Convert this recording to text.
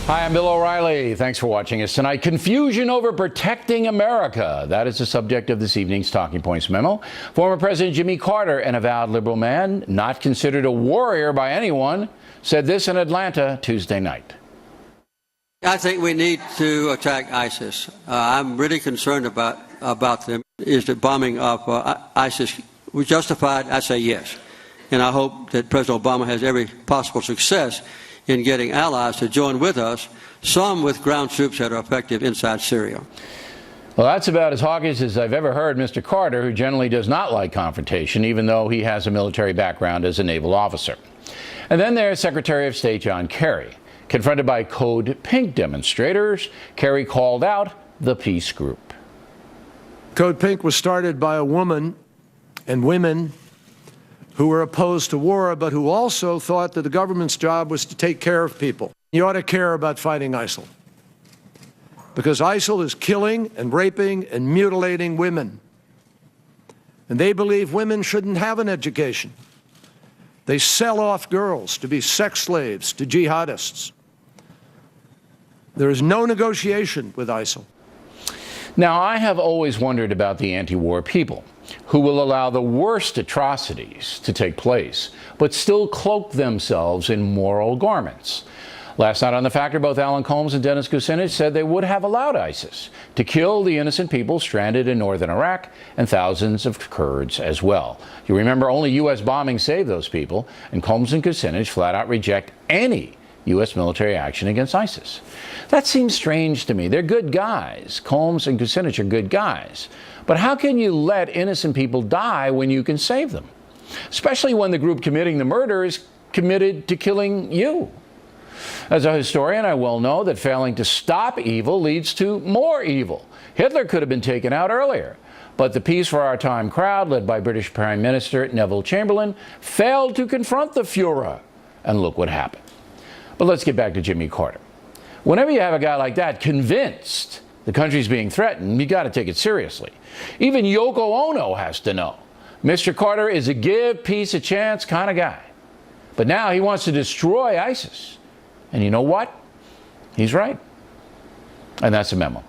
Hi, I'm Bill O'Reilly. Thanks for watching us tonight. Confusion over protecting America. That is the subject of this evening's Talking Points memo. Former President Jimmy Carter, an avowed liberal man, not considered a warrior by anyone, said this in Atlanta Tuesday night. I think we need to attack ISIS. I'm really concerned about them. Is the bombing of ISIS justified? I say yes. And I hope that President Obama has every possible success in getting allies to join with us, some with ground troops that are effective inside Syria. Well, that's about as hawkish as I've ever heard Mr. Carter, who generally does not like confrontation, even though he has a military background as a naval officer. And then there's Secretary of State John Kerry. Confronted by Code Pink demonstrators, Kerry called out the peace group. Code Pink was started by a woman and women who were opposed to war, but who also thought that the government's job was to take care of people. You ought to care about fighting ISIL, because ISIL is killing and raping and mutilating women. And they believe women shouldn't have an education. They sell off girls to be sex slaves to jihadists. There is no negotiation with ISIL. Now, I have always wondered about the anti-war people who will allow the worst atrocities to take place, but still cloak themselves in moral garments. Last night on The Factor, both Alan Colmes and Dennis Kucinich said they would have allowed ISIS to kill the innocent people stranded in northern Iraq and thousands of Kurds as well. You remember only U.S. bombing saved those people, and Colmes and Kucinich flat out reject any U.S. military action against ISIS. That seems strange to me. They're good guys. Colmes and Kucinich are good guys. But how can you let innocent people die when you can save them? Especially when the group committing the murder is committed to killing you. As a historian, I well know that failing to stop evil leads to more evil. Hitler could have been taken out earlier, but the Peace for Our Time crowd, led by British Prime Minister Neville Chamberlain, failed to confront the Fuhrer. And look what happened. But let's get back to Jimmy Carter. Whenever you have a guy like that convinced the country's being threatened, you got to take it seriously. Even Yoko Ono has to know. Mr. Carter is a give peace a chance kind of guy. But now he wants to destroy ISIS. And you know what? He's right. And that's a memo.